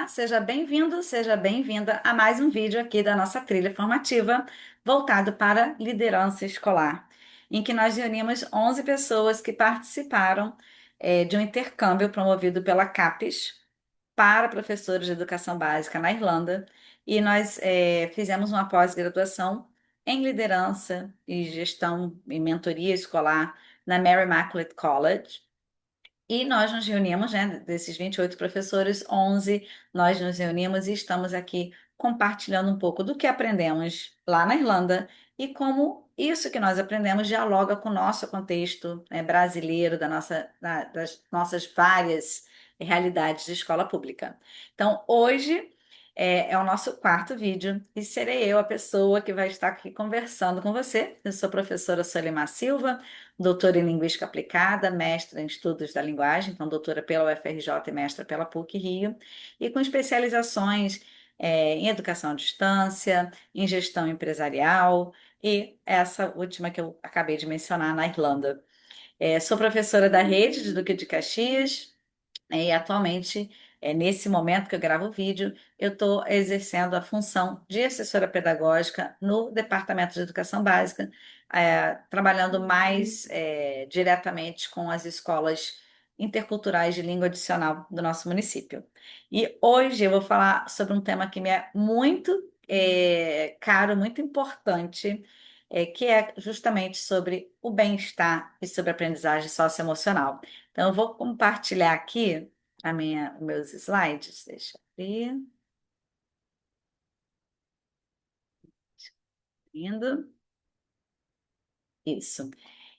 seja bem-vindo, seja bem-vinda a mais um vídeo aqui da nossa trilha formativa voltado para liderança escolar, em que nós reunimos 11 pessoas que participaram de um intercâmbio promovido pela CAPES para professores de educação básica na Irlanda, e nós fizemos uma pós-graduação em liderança e gestão e mentoria escolar na Mary Immaculate College. E nós nos reunimos, né, desses 28 professores, 11, nós nos reunimos e estamos aqui compartilhando um pouco do que aprendemos lá na Irlanda e como isso que nós aprendemos dialoga com o nosso contexto, né, brasileiro, das nossas várias realidades de escola pública. Então, hoje é o nosso quarto vídeo e serei eu a pessoa que vai estar aqui conversando com você. Eu sou a professora Solimar Silva, doutora em Linguística Aplicada, mestra em Estudos da Linguagem, então doutora pela UFRJ e mestra pela PUC-Rio, e com especializações em Educação à Distância, em Gestão Empresarial e essa última que eu acabei de mencionar na Irlanda. Sou professora da rede de Duque de Caxias, e atualmente, nesse momento que eu gravo o vídeo, eu estou exercendo a função de assessora pedagógica no Departamento de Educação Básica, trabalhando mais diretamente com as escolas interculturais de língua adicional do nosso município. E hoje eu vou falar sobre um tema que me é muito caro, muito importante, que é justamente sobre o bem-estar e sobre a aprendizagem socioemocional. Então, eu vou compartilhar aqui os meus slides. Deixa eu abrir. Indo. Isso.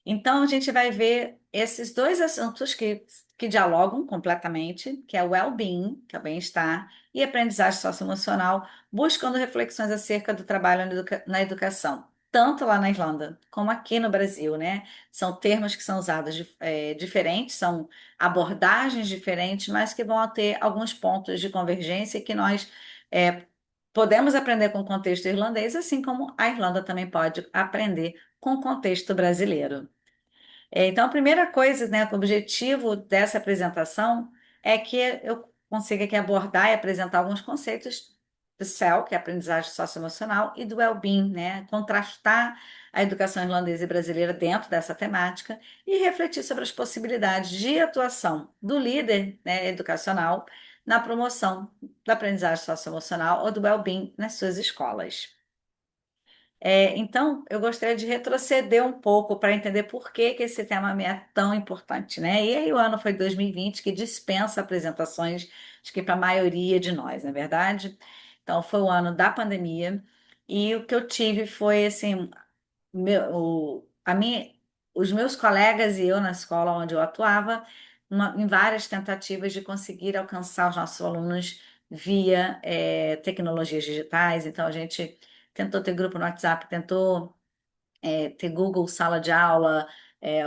Então, a gente vai ver esses dois assuntos que dialogam completamente, que é o well-being, que é o bem-estar, e aprendizagem socioemocional, buscando reflexões acerca do trabalho na educação, tanto lá na Irlanda como aqui no Brasil, né? São termos que são usados diferentes, são abordagens diferentes, mas que vão ter alguns pontos de convergência que nós podemos aprender com o contexto irlandês, assim como a Irlanda também pode aprender com o contexto brasileiro. Então, a primeira coisa, né, o objetivo dessa apresentação é que eu consiga aqui abordar e apresentar alguns conceitos do SEL, que é a aprendizagem socioemocional, e do well-being, né, contrastar a educação irlandesa e brasileira dentro dessa temática e refletir sobre as possibilidades de atuação do líder, né, educacional na promoção da aprendizagem socioemocional ou do well-being nas suas escolas. Então, eu gostaria de retroceder um pouco para entender por que que esse tema me é tão importante, né? E aí o ano foi 2020, que dispensa apresentações, acho que para a maioria de nós, não é verdade? Então, foi o ano da pandemia, e o que eu tive foi, assim, meu, os meus colegas e eu na escola onde eu atuava, em várias tentativas de conseguir alcançar os nossos alunos via tecnologias digitais. Então, a gente tentou ter grupo no WhatsApp, tentou ter Google Sala de Aula,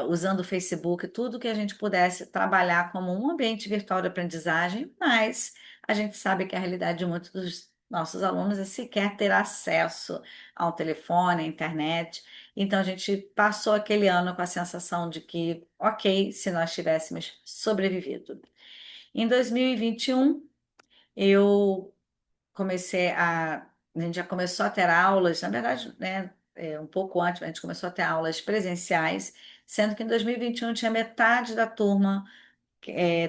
usando o Facebook, tudo que a gente pudesse trabalhar como um ambiente virtual de aprendizagem, mas a gente sabe que a realidade de muitos dos nossos alunos é sequer ter acesso a um telefone, à internet. Então, a gente passou aquele ano com a sensação de que, ok, se nós tivéssemos sobrevivido. Em 2021, eu comecei a gente já começou a ter aulas, na verdade, né, um pouco antes, a gente começou a ter aulas presenciais, sendo que em 2021 tinha metade da turma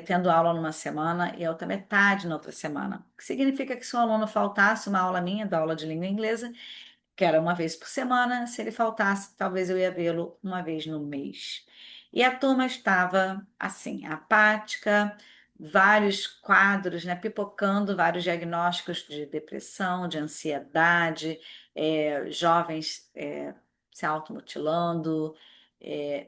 tendo aula numa semana e a outra metade na outra semana. O que significa que se um aluno faltasse uma aula minha, da aula de língua inglesa, que era uma vez por semana, se ele faltasse, talvez eu ia vê-lo uma vez no mês. E a turma estava assim, apática, vários quadros, né, pipocando, vários diagnósticos de depressão, de ansiedade, jovens se automutilando, é,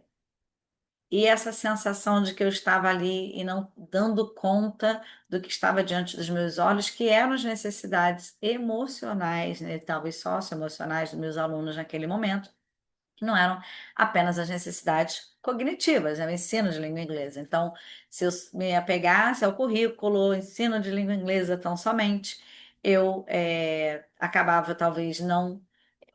e essa sensação de que eu estava ali e não dando conta do que estava diante dos meus olhos, que eram as necessidades emocionais, né, talvez socioemocionais dos meus alunos naquele momento, que não eram apenas as necessidades cognitivas, né, o ensino de língua inglesa. Então, se eu me apegasse ao currículo, ensino de língua inglesa tão somente, eu acabava talvez não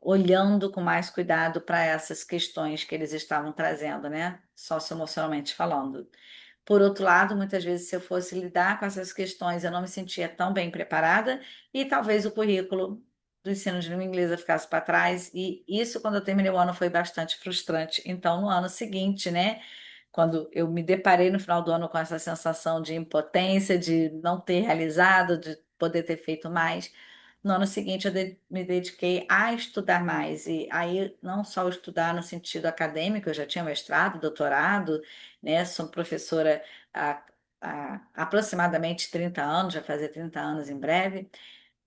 olhando com mais cuidado para essas questões que eles estavam trazendo, né? Socioemocionalmente falando. Por outro lado, muitas vezes, se eu fosse lidar com essas questões, eu não me sentia tão bem preparada e talvez o currículo do ensino de língua inglesa ficasse para trás. E isso, quando eu terminei o ano, foi bastante frustrante. Então, no ano seguinte, né, quando eu me deparei no final do ano com essa sensação de impotência, de não ter realizado, de poder ter feito mais. No ano seguinte, me dediquei a estudar mais, e aí não só estudar no sentido acadêmico, eu já tinha mestrado, doutorado, né? Sou professora há, há aproximadamente 30 anos, já fazer 30 anos em breve,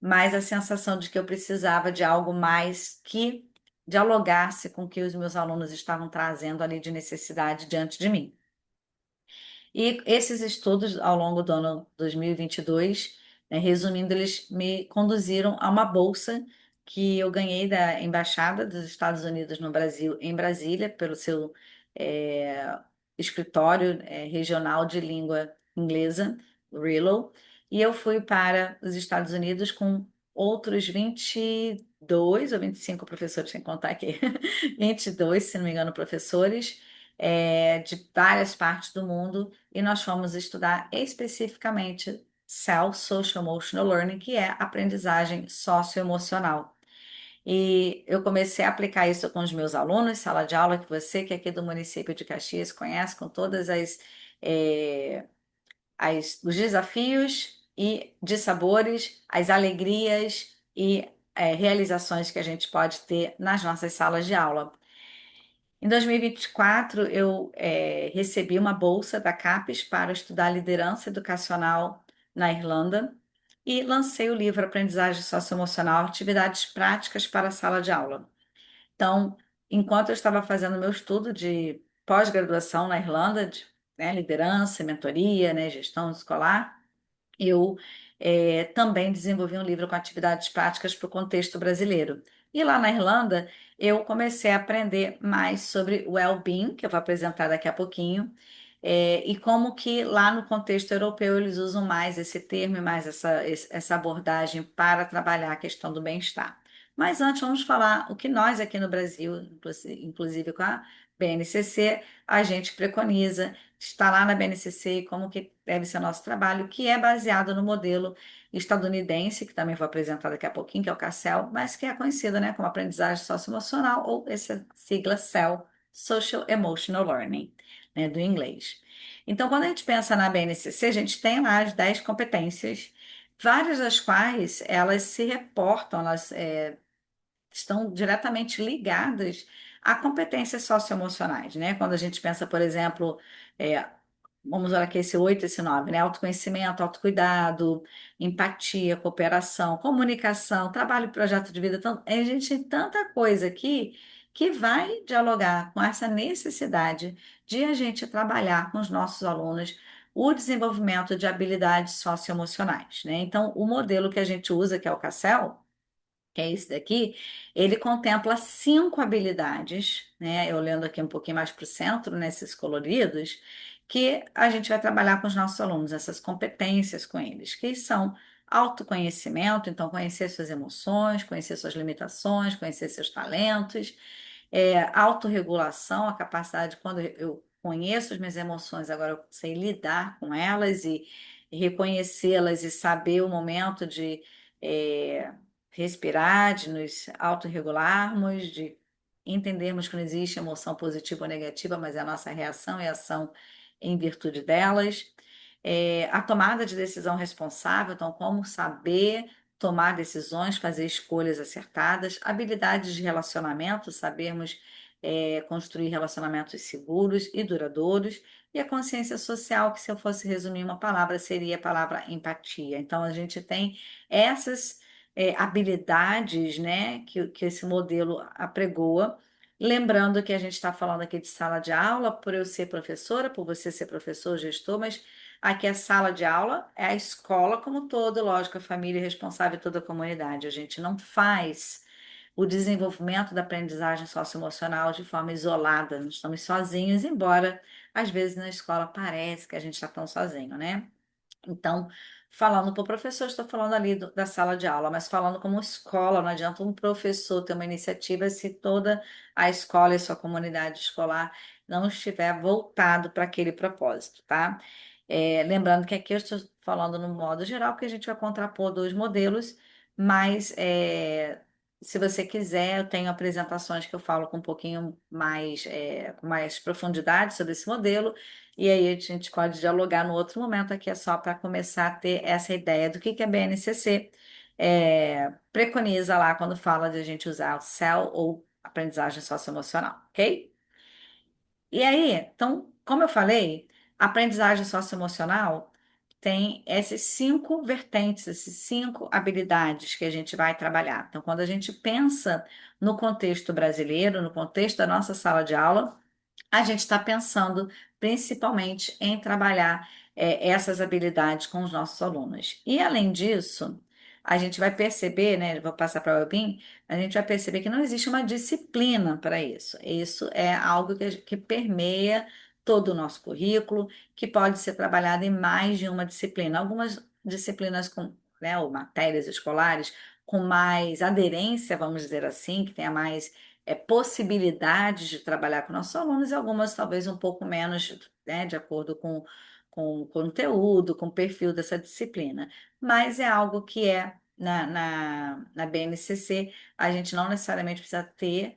mas a sensação de que eu precisava de algo mais que dialogasse com o que os meus alunos estavam trazendo ali de necessidade diante de mim. E esses estudos ao longo do ano 2022, né, resumindo, eles me conduziram a uma bolsa que eu ganhei da Embaixada dos Estados Unidos no Brasil, em Brasília, pelo seu eh, escritório regional de língua inglesa, o RILO, e eu fui para os Estados Unidos com outros 22 ou 25 professores, sem contar aqui, 22, se não me engano, professores de várias partes do mundo e nós fomos estudar especificamente SEL, Social Emotional Learning, que é aprendizagem socioemocional. E eu comecei a aplicar isso com os meus alunos, sala de aula, que você, que é aqui do município de Caxias, conhece, com todas eh, os desafios e de sabores, as alegrias e realizações que a gente pode ter nas nossas salas de aula. Em 2024, eu recebi uma bolsa da CAPES para estudar liderança educacional na Irlanda e lancei o livro Aprendizagem Socioemocional, Atividades Práticas para a Sala de Aula. Então, enquanto eu estava fazendo meu estudo de pós-graduação na Irlanda, né, liderança, mentoria, né, gestão escolar, eu também desenvolvi um livro com atividades práticas para o contexto brasileiro. E lá na Irlanda, eu comecei a aprender mais sobre well-being, que eu vou apresentar daqui a pouquinho, e como que lá no contexto europeu eles usam mais esse termo e mais essa abordagem para trabalhar a questão do bem-estar. Mas antes vamos falar o que nós aqui no Brasil, inclusive com a BNCC, a gente preconiza está lá na BNCC e como que deve ser o nosso trabalho, que é baseado no modelo estadunidense, que também vou apresentar daqui a pouquinho, que é o CASEL, mas que é conhecido, né, como aprendizagem socioemocional, ou essa sigla SEL, Social Emotional Learning, né, do inglês. Então, quando a gente pensa na BNCC, a gente tem lá as 10 competências, várias das quais elas se reportam, elas estão diretamente ligadas a competências socioemocionais, né? Quando a gente pensa, por exemplo, é, vamos olhar aqui esse 8, esse 9, né? Autoconhecimento, autocuidado, empatia, cooperação, comunicação, trabalho e projeto de vida. Então, a gente tem tanta coisa aqui que vai dialogar com essa necessidade de a gente trabalhar com os nossos alunos o desenvolvimento de habilidades socioemocionais, né? Então, o modelo que a gente usa, que é o CASEL, que é esse daqui, ele contempla 5 habilidades, né? Eu olhando aqui um pouquinho mais para o centro, nesses coloridos, que a gente vai trabalhar com os nossos alunos, essas competências com eles, que são autoconhecimento, então conhecer suas emoções, conhecer suas limitações, conhecer seus talentos, autorregulação, a capacidade, quando eu conheço as minhas emoções, agora eu sei lidar com elas e reconhecê-las e saber o momento de é, respirar, de nos autorregularmos, de entendermos que não existe emoção positiva ou negativa, mas é a nossa reação e ação em virtude delas. A tomada de decisão responsável, então, como saber tomar decisões, fazer escolhas acertadas, habilidades de relacionamento, sabermos construir relacionamentos seguros e duradouros, e a consciência social, que se eu fosse resumir uma palavra, seria a palavra empatia. Então, a gente tem essas habilidades, né, que esse modelo apregoa. Lembrando que a gente está falando aqui de sala de aula, por eu ser professora, por você ser professor, gestor, mas aqui é sala de aula, é a escola como todo, lógico, a família é responsável e toda a comunidade. A gente não faz o desenvolvimento da aprendizagem socioemocional de forma isolada, não estamos sozinhos, embora às vezes na escola parece que a gente está tão sozinho, né? Então, falando para o professor, estou falando ali da sala de aula, mas falando como escola, não adianta um professor ter uma iniciativa se toda a escola e sua comunidade escolar não estiver voltado para aquele propósito, tá? Lembrando que aqui eu estou falando no modo geral, porque a gente vai contrapor dois modelos, mas se você quiser, eu tenho apresentações que eu falo com um pouquinho mais, com mais profundidade sobre esse modelo. E aí a gente pode dialogar no outro momento, aqui é só para começar a ter essa ideia do que a BNCC preconiza lá quando fala de a gente usar o CEL ou aprendizagem socioemocional, ok? E aí, então, como eu falei, a aprendizagem socioemocional tem essas cinco vertentes, essas cinco habilidades que a gente vai trabalhar. Então, quando a gente pensa no contexto brasileiro, no contexto da nossa sala de aula, a gente está pensando principalmente em trabalhar essas habilidades com os nossos alunos. E além disso, a gente vai perceber, né? Vou passar para o Wellbeing, a gente vai perceber que não existe uma disciplina para isso. Isso é algo que permeia todo o nosso currículo, que pode ser trabalhado em mais de uma disciplina. Algumas disciplinas com, né, ou matérias escolares com mais aderência, vamos dizer assim, que tenha mais possibilidades de trabalhar com nossos alunos e algumas talvez um pouco menos, né, de acordo com o conteúdo, com o perfil dessa disciplina. Mas é algo que na BNCC, a gente não necessariamente precisa ter,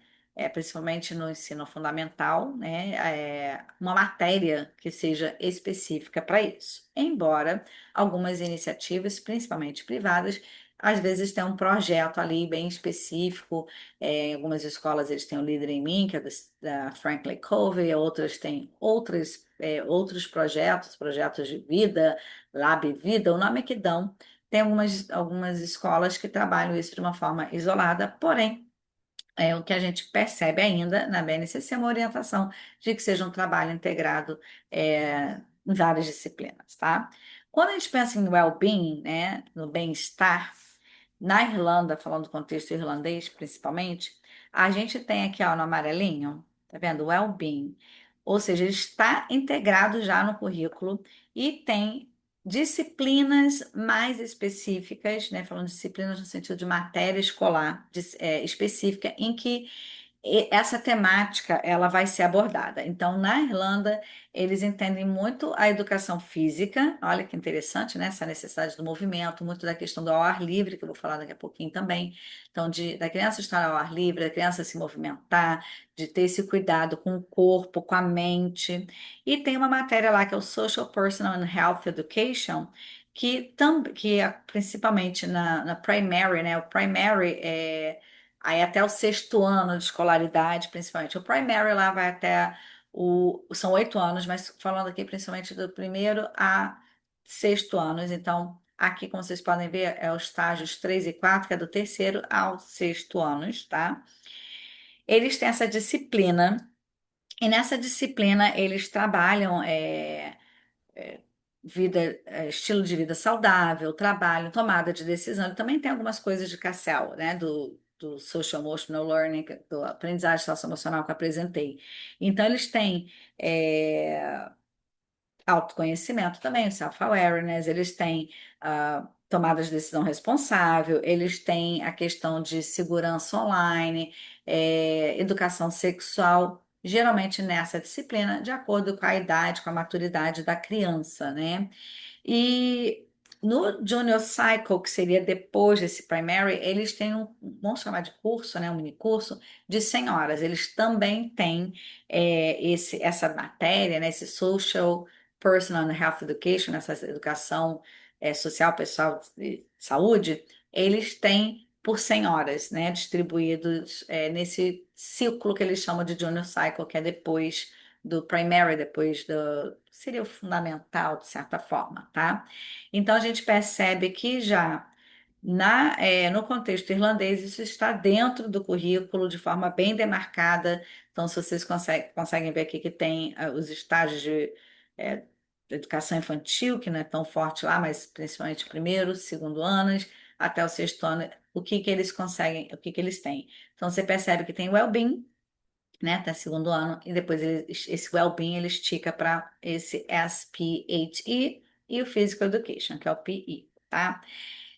principalmente no ensino fundamental, né, uma matéria que seja específica para isso. Embora algumas iniciativas, principalmente privadas, às vezes tem um projeto ali bem específico. Em algumas escolas eles têm o Líder em Mim, que é da Franklin Covey, outras têm outros projetos, projetos de vida, Lab Vida, o nome é que dão. Tem algumas escolas que trabalham isso de uma forma isolada, porém, o que a gente percebe ainda na BNCC é uma orientação de que seja um trabalho integrado em várias disciplinas, tá? Quando a gente pensa em well-being, né, no bem-estar, na Irlanda, falando do contexto irlandês principalmente, a gente tem aqui ó, no amarelinho, tá vendo? Well-being. Ou seja, ele está integrado já no currículo e tem disciplinas mais específicas, né? Falando de disciplinas no sentido de matéria escolar específica, em que essa temática ela vai ser abordada. Então, na Irlanda, eles entendem muito a educação física, olha que interessante, né? Essa necessidade do movimento, muito da questão do ao ar livre, que eu vou falar daqui a pouquinho também. Então, da criança estar ao ar livre, da criança se movimentar, de ter esse cuidado com o corpo, com a mente. E tem uma matéria lá que é o Social, Personal and Health Education, que é principalmente na primary, né? O primary aí até o sexto ano de escolaridade, principalmente. O primary lá vai até são 8 anos, mas falando aqui principalmente do primeiro a sexto anos. Então, aqui, como vocês podem ver, é os estágios 3 e 4, que é do terceiro ao sexto anos, tá? Eles têm essa disciplina, e nessa disciplina eles trabalham estilo de vida saudável, trabalho, tomada de decisão. E também tem algumas coisas de Cassel, né, do Social Emotional Learning, do aprendizagem socioemocional que eu apresentei. Então, eles têm autoconhecimento também, o self-awareness, eles têm tomada de decisão responsável, eles têm a questão de segurança online, educação sexual, geralmente nessa disciplina, de acordo com a idade, com a maturidade da criança, né? E no Junior Cycle, que seria depois desse primary, eles têm vamos chamar de curso, né, um mini curso de 100 horas. Eles também têm essa matéria, né, esse Social, Personal and Health Education, essa educação social, pessoal de saúde, eles têm por 100 horas, né, distribuídos nesse ciclo que eles chamam de Junior Cycle, que é depois do primary, depois seria o fundamental, de certa forma, tá? Então, a gente percebe que já no contexto irlandês, isso está dentro do currículo de forma bem demarcada. Então, se vocês conseguem ver aqui que tem os estágios eh, de educação infantil, que não é tão forte lá, mas principalmente primeiro, segundo anos, até o sexto ano, o que que eles conseguem, o que que eles têm. Então, você percebe que tem well-being, né, até segundo ano, e depois esse well-being ele estica para esse SPHE, e o Physical Education, que é o PE, tá?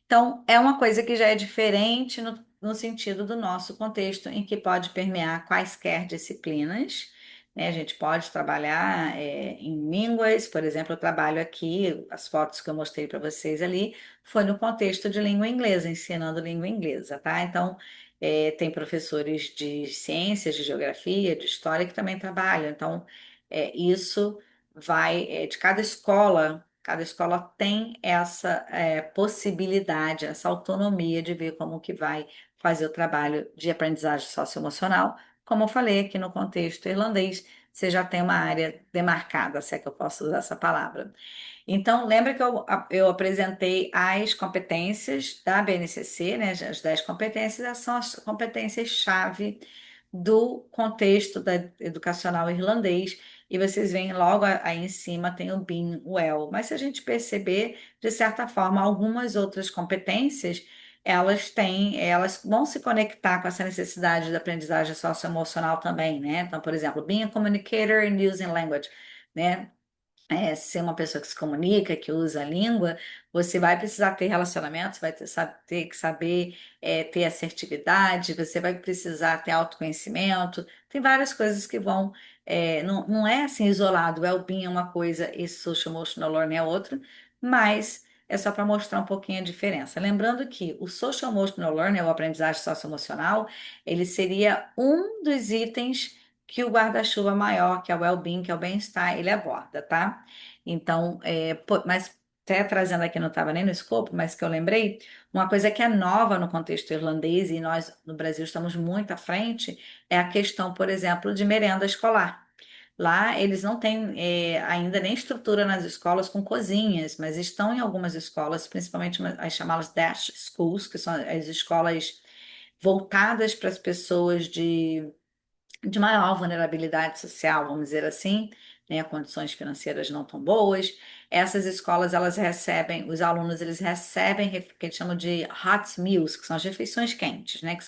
Então, é uma coisa que já é diferente no sentido do nosso contexto, em que pode permear quaisquer disciplinas, né? A gente pode trabalhar em línguas, por exemplo, eu trabalho aqui, as fotos que eu mostrei para vocês ali, foi no contexto de língua inglesa, ensinando língua inglesa, tá? Então, tem professores de ciências, de geografia, de história que também trabalham. Então, isso vai de cada escola tem essa possibilidade, essa autonomia de ver como que vai fazer o trabalho de aprendizagem socioemocional. Como eu falei aqui no contexto irlandês, você já tem uma área demarcada, se é que eu posso usar essa palavra. Então, lembra que eu apresentei as competências da BNCC, né? As 10 competências, essas são as competências-chave do contexto educacional irlandês. E vocês veem logo aí em cima tem o Being Well. Mas se a gente perceber, de certa forma, algumas outras competências, elas vão se conectar com essa necessidade da aprendizagem socioemocional também, né? Então, por exemplo, Being a Communicator and Using Language, né? Ser uma pessoa que se comunica, que usa a língua, você vai precisar ter relacionamentos, vai ter que saber ter assertividade, você vai precisar ter autoconhecimento. Tem várias coisas que vão. Não é assim isolado, o well-being é uma coisa e social emotional learning é outra, mas é só para mostrar um pouquinho a diferença. Lembrando que o social emotional learning, ou aprendizagem socioemocional, ele seria um dos itens que o guarda-chuva maior, que é o well-being, que é o bem-estar, ele aborda, tá? Então, mas até trazendo aqui, não estava nem no escopo, mas que eu lembrei, uma coisa que é nova no contexto irlandês, e nós no Brasil estamos muito à frente, é a questão, por exemplo, de merenda escolar. Lá eles não têm ainda nem estrutura nas escolas com cozinhas, mas estão em algumas escolas, principalmente as chamadas Dash Schools, que são as escolas voltadas para as pessoas de maior vulnerabilidade social, vamos dizer assim, né, condições financeiras não tão boas. Essas escolas, elas recebem, os alunos, eles recebem o que eles chamam de hot meals, que são as refeições quentes, né, que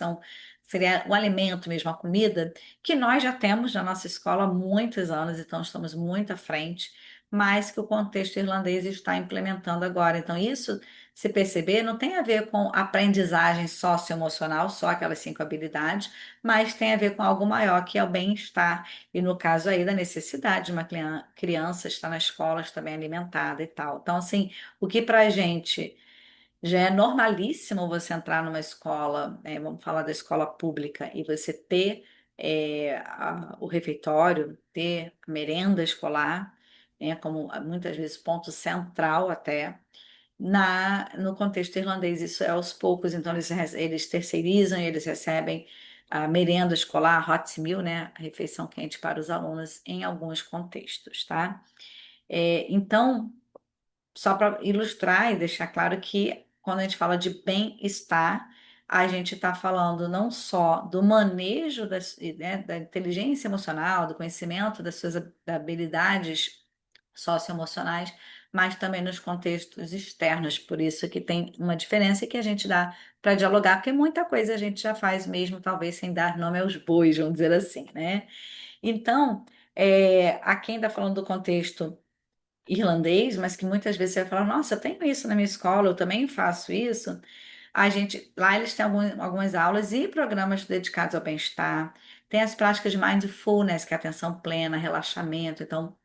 seria o alimento mesmo, a comida, que nós já temos na nossa escola há muitos anos, então estamos muito à frente, mas que o contexto irlandês está implementando agora. Então, isso, se perceber, não tem a ver com aprendizagem socioemocional, só aquelas 5 habilidades, mas tem a ver com algo maior, que é o bem-estar, e no caso aí da necessidade de uma criança estar na escola, estar bem alimentada e tal. Então, assim, o que para a gente já é normalíssimo você entrar numa escola, vamos falar da escola pública, e você ter o refeitório, ter a merenda escolar, né, como muitas vezes ponto central até. No contexto irlandês, isso é aos poucos, então eles terceirizam e eles recebem a merenda escolar, hot meal, né, a refeição quente para os alunos em alguns contextos, tá? Então, só para ilustrar e deixar claro que quando a gente fala de bem-estar, a gente está falando não só do manejo da inteligência emocional, do conhecimento das suas habilidades socioemocionais, mas também nos contextos externos. Por isso que tem uma diferença que a gente dá para dialogar, porque muita coisa a gente já faz mesmo, talvez sem dar nome aos bois, vamos dizer assim, né? Então, aqui ainda falando do contexto irlandês, mas que muitas vezes você vai falar, nossa, eu tenho isso na minha escola, eu também faço isso. Lá eles têm algumas aulas e programas dedicados ao bem-estar. Tem as práticas de mindfulness, que é atenção plena, relaxamento. Então,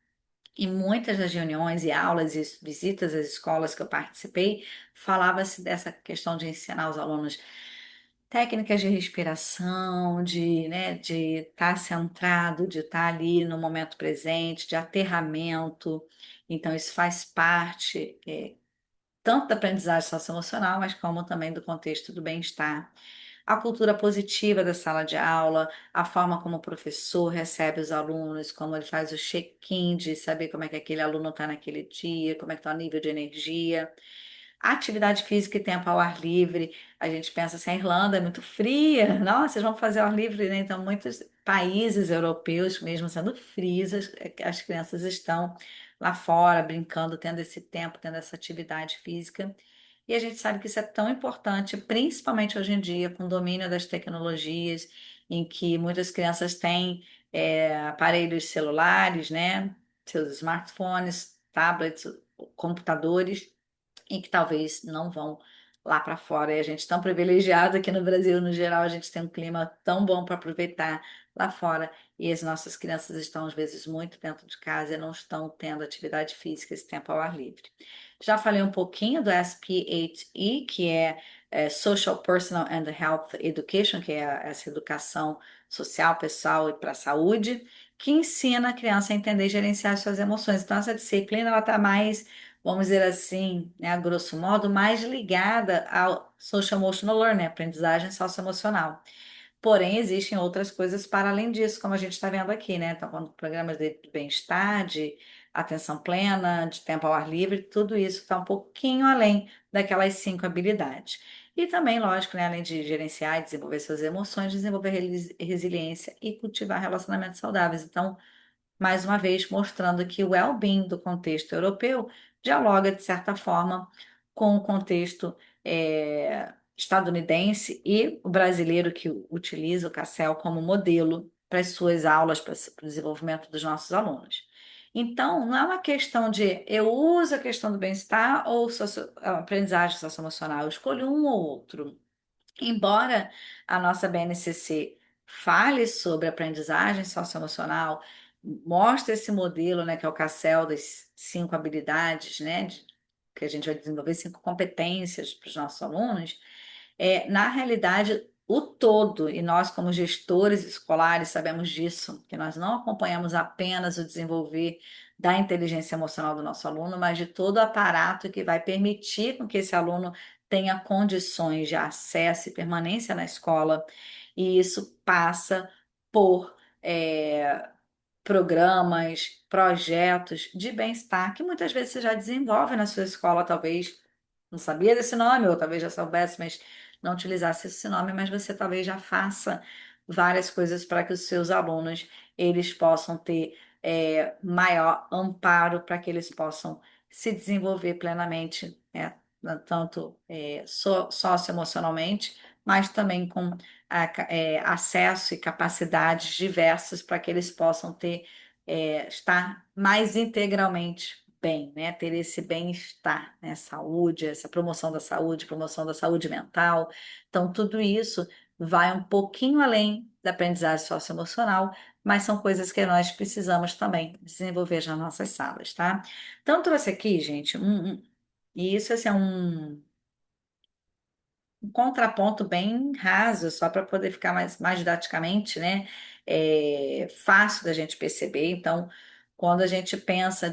em muitas das reuniões e aulas e visitas às escolas que eu participei, falava-se dessa questão de ensinar os alunos técnicas de respiração, de estar centrado, de estar ali no momento presente, de aterramento. Então, isso faz parte, tanto da aprendizagem socioemocional, mas como também do contexto do bem-estar. A cultura positiva da sala de aula, a forma como o professor recebe os alunos, como ele faz o check-in de saber como é que aquele aluno está naquele dia, como é que está o nível de energia. A atividade física e tempo ao ar livre, a gente pensa assim, a Irlanda é muito fria, nossa, vocês vão fazer ao ar livre, né? Então, muitos países europeus, mesmo sendo frios, as crianças estão lá fora, brincando, tendo esse tempo, tendo essa atividade física. E a gente sabe que isso é tão importante, principalmente hoje em dia, com o domínio das tecnologias, em que muitas crianças têm aparelhos celulares, né? Seus smartphones, tablets, computadores e que talvez não vão lá para fora. E a gente tão privilegiado aqui no Brasil, no geral, a gente tem um clima tão bom para aproveitar lá fora. E as nossas crianças estão, às vezes, muito dentro de casa e não estão tendo atividade física esse tempo ao ar livre. Já falei um pouquinho do SP8E, que é Social, Personal and Health Education, que é essa educação social, pessoal e para a saúde, que ensina a criança a entender e gerenciar suas emoções. Então, essa disciplina ela está mais, vamos dizer assim, né, a grosso modo, mais ligada ao Social Emotional Learning, aprendizagem socioemocional. Porém, existem outras coisas para além disso, como a gente está vendo aqui, né? Então, quando programas de bem-estar, de atenção plena, de tempo ao ar livre, tudo isso está um pouquinho além daquelas 5 habilidades. E também, lógico, né, além de gerenciar e desenvolver suas emoções, desenvolver resiliência e cultivar relacionamentos saudáveis. Então, mais uma vez mostrando que o well-being do contexto europeu dialoga, de certa forma, com o contexto estadunidense e o brasileiro que utiliza o CASSEL como modelo para as suas aulas, para o desenvolvimento dos nossos alunos. Então, não é uma questão de eu uso a questão do bem-estar ou a aprendizagem socioemocional, eu escolho um ou outro. Embora a nossa BNCC fale sobre aprendizagem socioemocional, mostre esse modelo, né, que é o CASSEL das 5 habilidades, né, que a gente vai desenvolver 5 competências para os nossos alunos, na realidade, o todo, e nós, como gestores escolares, sabemos disso, que nós não acompanhamos apenas o desenvolver da inteligência emocional do nosso aluno, mas de todo o aparato que vai permitir com que esse aluno tenha condições de acesso e permanência na escola, e isso passa por programas, projetos de bem-estar que muitas vezes você já desenvolve na sua escola, talvez não sabia desse nome, ou talvez já soubesse, mas não utilizasse esse nome, mas você talvez já faça várias coisas para que os seus alunos eles possam ter maior amparo para que eles possam se desenvolver plenamente, né? Tanto socioemocionalmente, mas também com acesso e capacidades diversas para que eles possam ter, estar mais integralmente bem, né? Ter esse bem-estar, né? Saúde, essa promoção da saúde mental. Então, tudo isso vai um pouquinho além da aprendizagem socioemocional, mas são coisas que nós precisamos também desenvolver nas nossas salas, tá? Então, eu trouxe aqui, gente, e isso assim, é um contraponto bem raso, só para poder ficar mais didaticamente, né? Fácil da gente perceber. Então, quando a gente pensa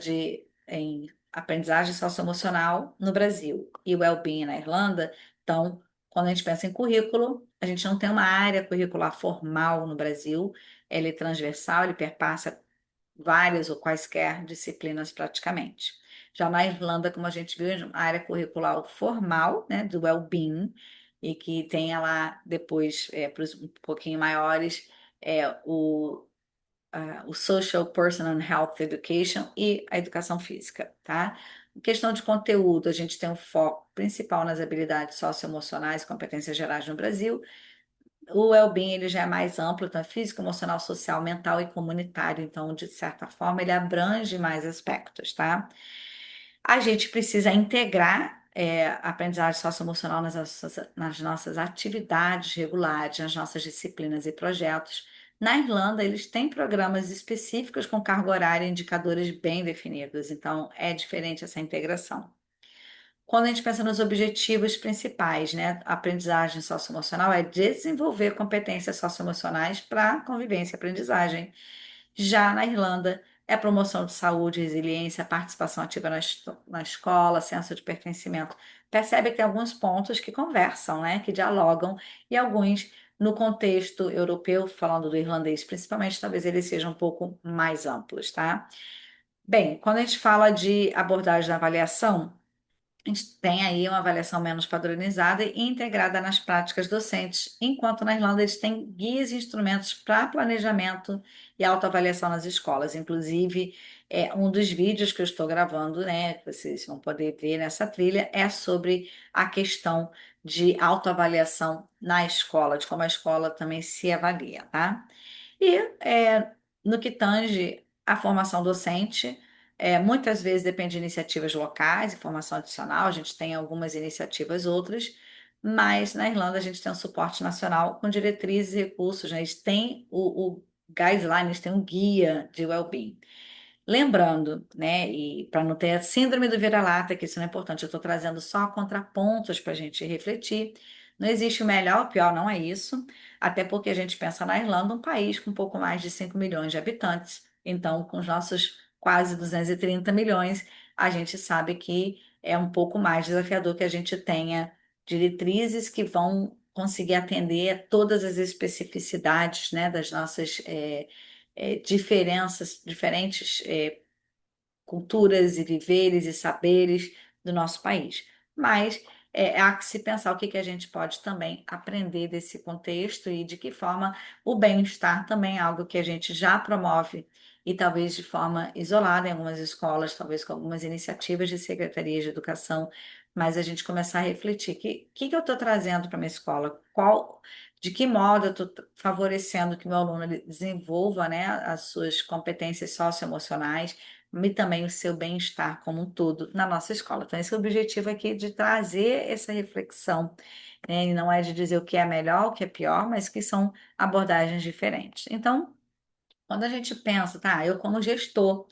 em aprendizagem socioemocional no Brasil e well-being na Irlanda, então, quando a gente pensa em currículo, a gente não tem uma área curricular formal no Brasil, ele é transversal, ele perpassa várias ou quaisquer disciplinas praticamente. Já na Irlanda, como a gente viu, a área curricular formal, né, do well-being, e que tenha lá depois, para os um pouquinho maiores, o Social, Personal and Health Education e a educação física, tá? Em questão de conteúdo, a gente tem um foco principal nas habilidades socioemocionais e competências gerais no Brasil. O well-being ele já é mais amplo, então é físico, emocional, social, mental e comunitário. Então, de certa forma, ele abrange mais aspectos, tá? A gente precisa integrar a aprendizagem socioemocional nas nossas atividades regulares, nas nossas disciplinas e projetos. Na Irlanda, eles têm programas específicos com carga horária e indicadores bem definidos, então é diferente essa integração. Quando a gente pensa nos objetivos principais, né? A aprendizagem socioemocional é desenvolver competências socioemocionais para convivência e aprendizagem. Já na Irlanda, é promoção de saúde, resiliência, participação ativa na escola, senso de pertencimento. Percebe que tem alguns pontos que conversam, né? Que dialogam, e alguns, no contexto europeu, falando do irlandês principalmente, talvez eles sejam um pouco mais amplos, tá? Bem, quando a gente fala de abordagem da avaliação, a gente tem aí uma avaliação menos padronizada e integrada nas práticas docentes, enquanto na Irlanda eles têm guias e instrumentos para planejamento e autoavaliação nas escolas. Inclusive, um dos vídeos que eu estou gravando, né, que vocês vão poder ver nessa trilha, é sobre a questão de autoavaliação na escola, de como a escola também se avalia, tá? E no que tange à formação docente, Muitas vezes depende de iniciativas locais, informação adicional, a gente tem algumas iniciativas outras, mas na Irlanda a gente tem um suporte nacional com diretrizes e recursos, né? Eles têm o guidelines, tem um guia de well-being. Lembrando, né, e para não ter a síndrome do vira-lata, que isso não é importante, eu estou trazendo só contrapontos para a gente refletir. Não existe o melhor ou pior, não é isso, até porque a gente pensa na Irlanda, um país com um pouco mais de 5 milhões de habitantes, então, com os nossos quase 230 milhões, a gente sabe que é um pouco mais desafiador que a gente tenha diretrizes que vão conseguir atender a todas as especificidades, né, das nossas diferenças, diferentes culturas e viveres e saberes do nosso país. Mas há que se pensar o que que a gente pode também aprender desse contexto e de que forma o bem-estar também é algo que a gente já promove e talvez de forma isolada em algumas escolas, talvez com algumas iniciativas de secretarias de educação, mas a gente começar a refletir, que eu estou trazendo para a minha escola? De que modo eu estou favorecendo que meu aluno ele desenvolva, né, as suas competências socioemocionais, e também o seu bem-estar como um todo na nossa escola. Então, esse é o objetivo aqui de trazer essa reflexão, né? E não é de dizer o que é melhor, o que é pior, mas que são abordagens diferentes. Então, quando a gente pensa, tá, eu como gestor,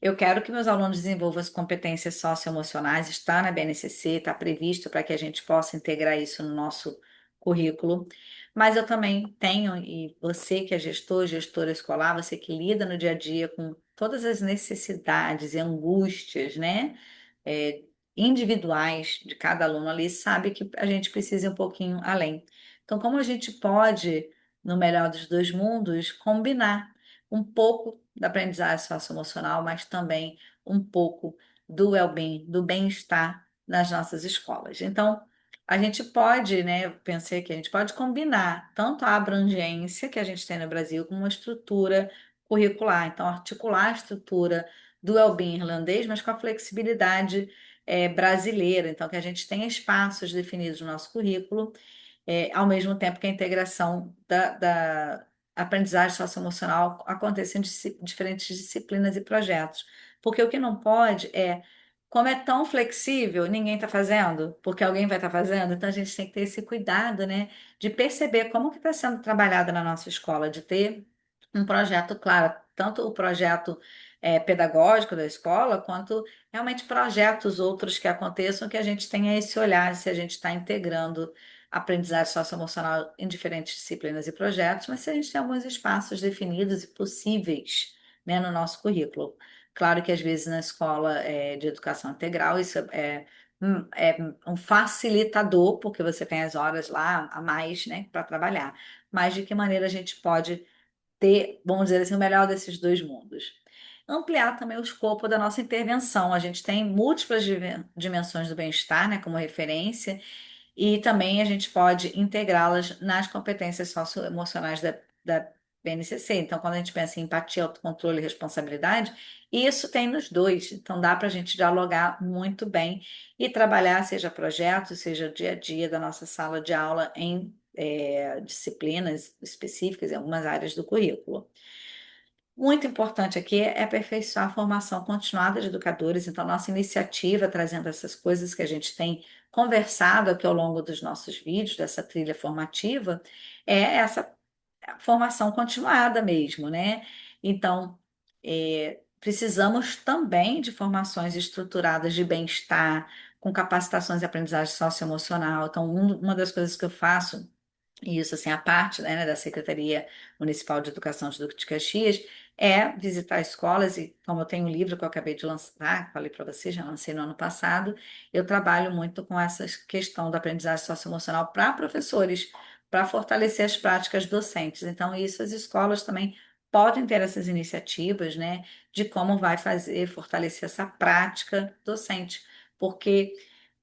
eu quero que meus alunos desenvolvam as competências socioemocionais, está na BNCC, está previsto para que a gente possa integrar isso no nosso currículo. Mas eu também tenho, e você que é gestor, gestora escolar, você que lida no dia a dia com todas as necessidades e angústias, né, é, individuais de cada aluno ali, sabe que a gente precisa ir um pouquinho além. Então, como a gente pode, no melhor dos dois mundos, combinar um pouco da aprendizagem socioemocional, mas também um pouco do well-being, do bem-estar nas nossas escolas. Então, a gente pode, né, eu pensei que a gente pode combinar tanto a abrangência que a gente tem no Brasil com uma estrutura curricular. Então, articular a estrutura do well-being irlandês, mas com a flexibilidade brasileira. Então, que a gente tenha espaços definidos no nosso currículo ao mesmo tempo que a integração da aprendizagem socioemocional aconteça em diferentes disciplinas e projetos. Porque o que não pode como é tão flexível, ninguém está fazendo, porque alguém vai estar fazendo, então a gente tem que ter esse cuidado, né, de perceber como que está sendo trabalhado na nossa escola, de ter um projeto claro, tanto o projeto pedagógico da escola, quanto realmente projetos outros que aconteçam, que a gente tenha esse olhar se a gente está integrando aprendizagem socioemocional em diferentes disciplinas e projetos, mas se a gente tem alguns espaços definidos e possíveis, né, no nosso currículo. Claro que às vezes na escola de educação integral isso é um facilitador, porque você tem as horas lá a mais, né, para trabalhar. Mas de que maneira a gente pode ter, vamos dizer assim, o melhor desses dois mundos? Ampliar também o escopo da nossa intervenção. A gente tem múltiplas dimensões do bem-estar, né, como referência, e também a gente pode integrá-las nas competências socioemocionais da BNCC. Então, quando a gente pensa em empatia, autocontrole e responsabilidade, isso tem nos dois. Então, dá para a gente dialogar muito bem e trabalhar, seja projetos, seja dia a dia da nossa sala de aula em disciplinas específicas em algumas áreas do currículo. Muito importante aqui é aperfeiçoar a formação continuada de educadores, então, nossa iniciativa trazendo essas coisas que a gente tem conversado aqui ao longo dos nossos vídeos, dessa trilha formativa, é essa formação continuada mesmo, né? Então, precisamos também de formações estruturadas de bem-estar, com capacitações de aprendizagem socioemocional. Então, uma das coisas que eu faço e isso, assim, a parte, né, da Secretaria Municipal de Educação de Duque de Caxias é visitar escolas e, como eu tenho um livro que eu acabei de lançar, falei para você, já lancei no ano passado, eu trabalho muito com essa questão da aprendizagem socioemocional para professores, para fortalecer as práticas docentes. Então, isso as escolas também podem ter essas iniciativas, né, de como vai fazer, fortalecer essa prática docente, porque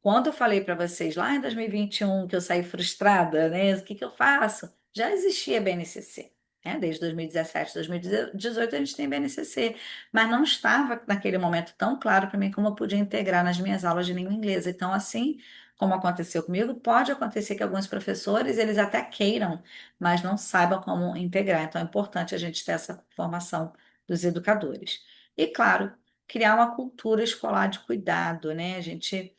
quando eu falei para vocês lá em 2021 que eu saí frustrada, né? O que que eu faço? Já existia BNCC, né? Desde 2017, 2018 a gente tem BNCC, mas não estava naquele momento tão claro para mim como eu podia integrar nas minhas aulas de língua inglesa. Então, assim como aconteceu comigo, pode acontecer que alguns professores eles até queiram, mas não saibam como integrar. Então, é importante a gente ter essa formação dos educadores. E claro, criar uma cultura escolar de cuidado, né? A gente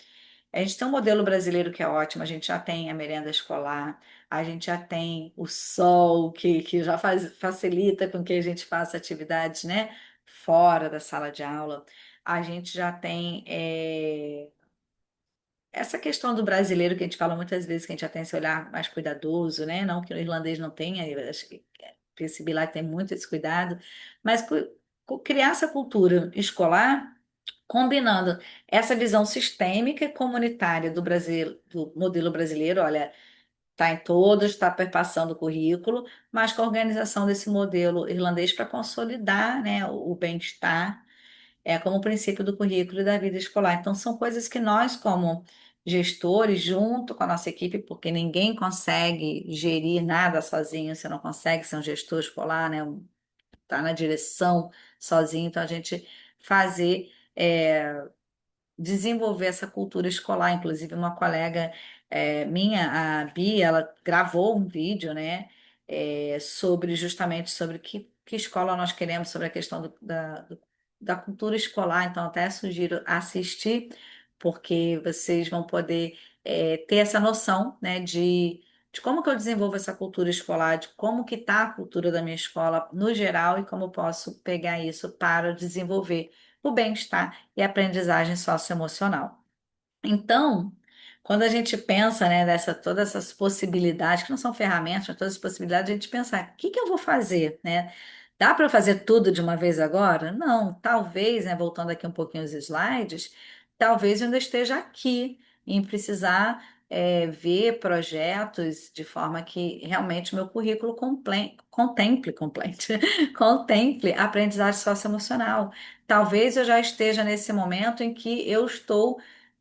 tem um modelo brasileiro que é ótimo, a gente já tem a merenda escolar, a gente já tem o sol, que já facilita com que a gente faça atividades, né, fora da sala de aula. A gente já tem essa questão do brasileiro que a gente fala muitas vezes, que a gente já tem esse olhar mais cuidadoso, né? Não que o irlandês não tenha, eu acho que esse Bilar tem muito esse cuidado, mas criar essa cultura escolar combinando essa visão sistêmica e comunitária do Brasil, do modelo brasileiro, olha, está em todos, está perpassando o currículo, mas com a organização desse modelo irlandês para consolidar, né, o bem-estar, como princípio do currículo e da vida escolar. Então, são coisas que nós, como gestores, junto com a nossa equipe, porque ninguém consegue gerir nada sozinho, você não consegue ser um gestor escolar, né, tá na direção sozinho, então a gente fazer. Desenvolver essa cultura escolar. Inclusive, uma colega minha, a Bia, ela gravou um vídeo, né, sobre justamente sobre que escola nós queremos, sobre a questão da cultura escolar. Então, até sugiro assistir, porque vocês vão poder ter essa noção, né, de como que eu desenvolvo essa cultura escolar, de como que está a cultura da minha escola no geral e como eu posso pegar isso para desenvolver o bem-estar e aprendizagem socioemocional. Então, quando a gente pensa, né, todas essas possibilidades, que não são ferramentas, mas todas as possibilidades, a gente pensar, o que que eu vou fazer, né? Dá para fazer tudo de uma vez agora? Não, talvez, né, voltando aqui um pouquinho os slides, talvez eu ainda esteja aqui em precisar ver projetos de forma que realmente o meu currículo contemple a aprendizagem socioemocional. Talvez eu já esteja nesse momento em que eu estou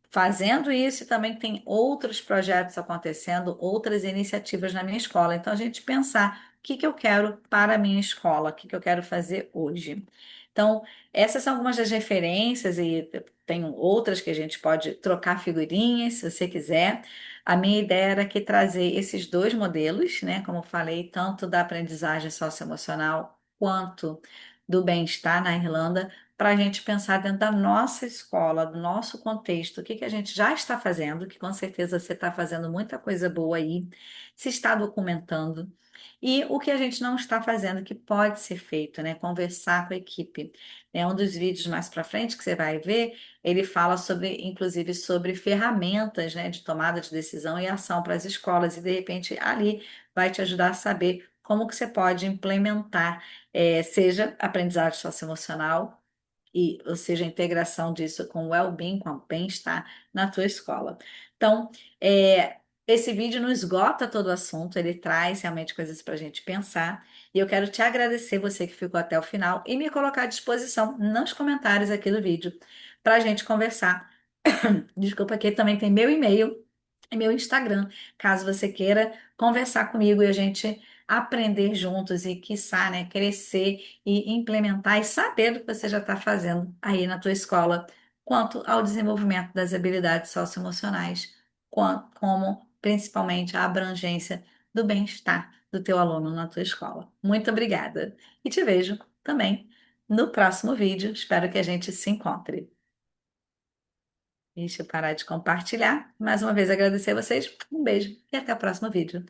fazendo isso e também tem outros projetos acontecendo, outras iniciativas na minha escola. Então, a gente pensar o que que eu quero para a minha escola, o que que eu quero fazer hoje. Então, essas são algumas das referências e tem outras que a gente pode trocar figurinhas, se você quiser. A minha ideia era que trazer esses dois modelos, né, como eu falei, tanto da aprendizagem socioemocional quanto do bem-estar na Irlanda, para a gente pensar dentro da nossa escola, do nosso contexto, o que que a gente já está fazendo, que com certeza você está fazendo muita coisa boa aí, se está documentando, e o que a gente não está fazendo, que pode ser feito, né? Conversar com a equipe. É um dos vídeos mais para frente que você vai ver, ele fala sobre, inclusive, sobre ferramentas, né, de tomada de decisão e ação para as escolas, e de repente ali vai te ajudar a saber como que você pode implementar, seja aprendizagem socioemocional, ou seja, a integração disso com o well-being, com o bem-estar na tua escola. Então, esse vídeo não esgota todo o assunto, ele traz realmente coisas para a gente pensar. E eu quero te agradecer, você que ficou até o final, e me colocar à disposição nos comentários aqui do vídeo para a gente conversar. Desculpa, aqui também tem meu e-mail e meu Instagram, caso você queira conversar comigo e a gente aprender juntos e, quiçá, né, crescer e implementar e saber do que você já está fazendo aí na tua escola, quanto ao desenvolvimento das habilidades socioemocionais, como principalmente a abrangência do bem-estar do teu aluno na tua escola. Muito obrigada e te vejo também no próximo vídeo. Espero que a gente se encontre. Deixa eu parar de compartilhar. Mais uma vez agradecer a vocês. Um beijo e até o próximo vídeo.